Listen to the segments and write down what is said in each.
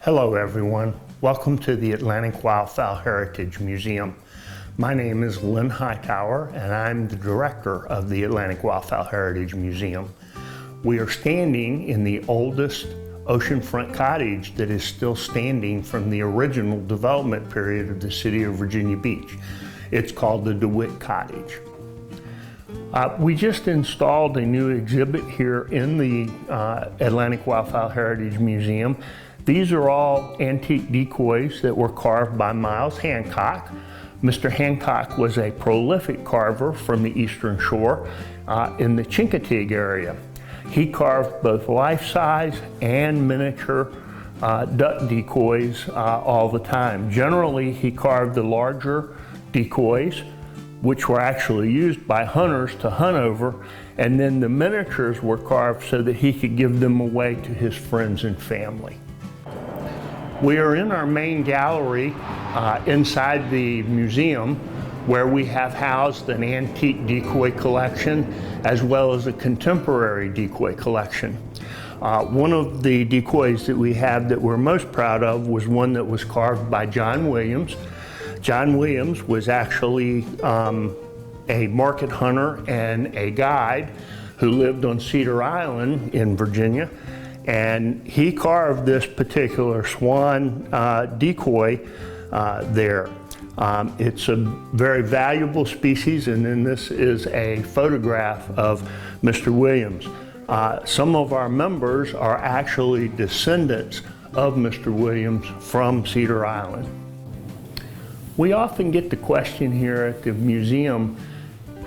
Hello everyone, welcome to the Atlantic Wildfowl Heritage Museum. My name is Lynn Hightower and I'm the director of the Atlantic Wildfowl Heritage Museum. We are standing in the oldest oceanfront cottage that is still standing from the original development period of the city of Virginia Beach. It's called the DeWitt Cottage. We just installed a new exhibit here in the Atlantic Wildfowl Heritage Museum. These are all antique decoys that were carved by Miles Hancock. Mr. Hancock was a prolific carver from the Eastern Shore in the Chincoteague area. He carved both life-size and miniature duck decoys all the time. Generally, he carved the larger decoys, which were actually used by hunters to hunt over, and then the miniatures were carved so that he could give them away to his friends and family. We are in our main gallery inside the museum, where we have housed an antique decoy collection as well as a contemporary decoy collection. One of the decoys that we have that we're most proud of was one that was carved by John Williams. John Williams was actually a market hunter and a guide who lived on Cedar Island in Virginia. And he carved this particular swan decoy there. It's a very valuable species, and then this is a photograph of Mr. Williams. Some of our members are actually descendants of Mr. Williams from Cedar Island. We often get the question here at the museum,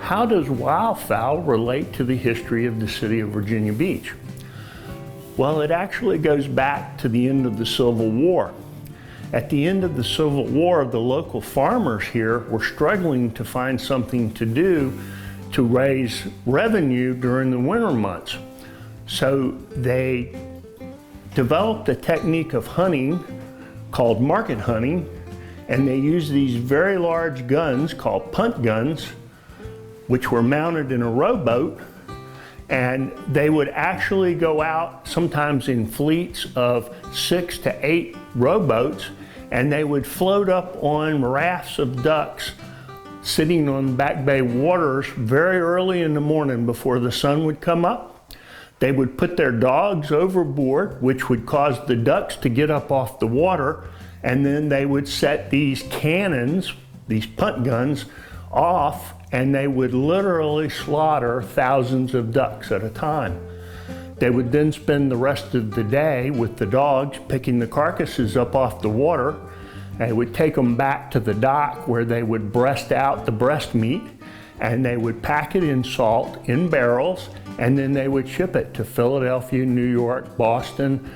how does wildfowl relate to the history of the city of Virginia Beach? Well, it actually goes back to the end of the Civil War. At the end of the Civil War, the local farmers here were struggling to find something to do to raise revenue during the winter months. So they developed a technique of hunting called market hunting, and they used these very large guns called punt guns, which were mounted in a rowboat. And they would actually go out sometimes in fleets of 6 to 8 rowboats, and they would float up on rafts of ducks sitting on Back Bay waters very early in the morning before the sun would come up. They would put their dogs overboard, which would cause the ducks to get up off the water, and then they would set these cannons, these punt guns, off, and they would literally slaughter thousands of ducks at a time. They would then spend the rest of the day with the dogs picking the carcasses up off the water. They would take them back to the dock where they would breast out the breast meat, and they would pack it in salt in barrels, and then they would ship it to Philadelphia, New York, Boston,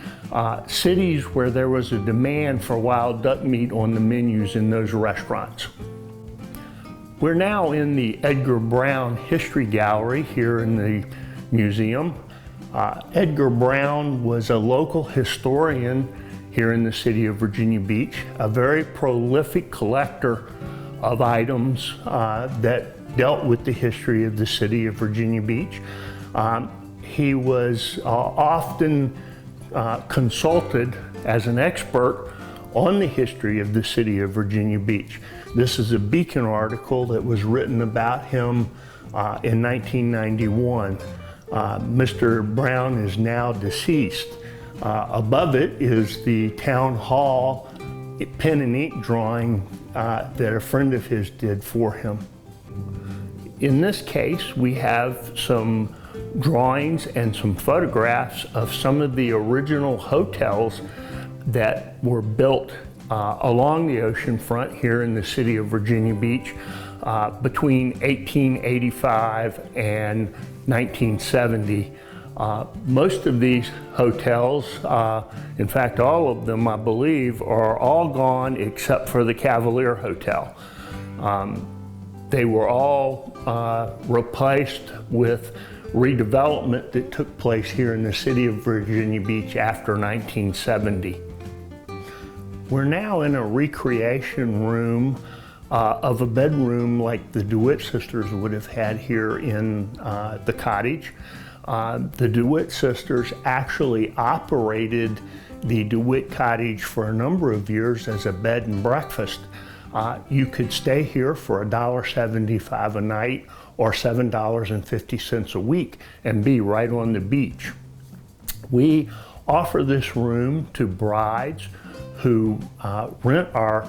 cities where there was a demand for wild duck meat on the menus in those restaurants. We're now in the Edgar Brown History Gallery here in the museum. Edgar Brown was a local historian here in the city of Virginia Beach, a very prolific collector of items that dealt with the history of the city of Virginia Beach. He was often consulted as an expert on the history of the city of Virginia Beach. This is a Beacon article that was written about him in 1991. Mr. Brown is now deceased. Above it is the town hall pen and ink drawing that a friend of his did for him. In this case, we have some drawings and some photographs of some of the original hotels that were built along the ocean front here in the city of Virginia Beach between 1885 and 1970. Most of these hotels, in fact all of them I believe, are all gone except for the Cavalier Hotel. They were all replaced with redevelopment that took place here in the city of Virginia Beach after 1970. We're now in a recreation room of a bedroom like the DeWitt sisters would have had here in the cottage. The DeWitt sisters actually operated the DeWitt Cottage for a number of years as a bed and breakfast. You could stay here for $1.75 a night or $7.50 a week and be right on the beach. We offer this room to brides who rent our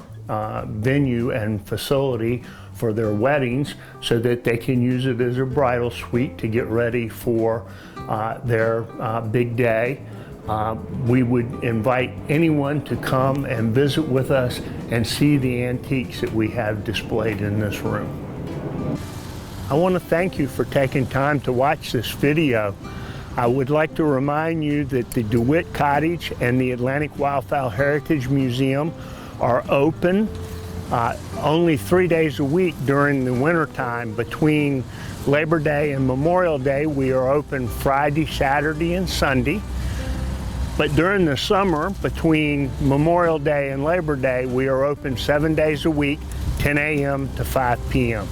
venue and facility for their weddings so that they can use it as a bridal suite to get ready for their big day. We would invite anyone to come and visit with us and see the antiques that we have displayed in this room. I want to thank you for taking time to watch this video. I would like to remind you that the DeWitt Cottage and the Atlantic Wildfowl Heritage Museum are open only 3 days a week during the winter time. Between Labor Day and Memorial Day, we are open Friday, Saturday, and Sunday. But during the summer, between Memorial Day and Labor Day, we are open 7 days a week, 10 a.m. to 5 p.m.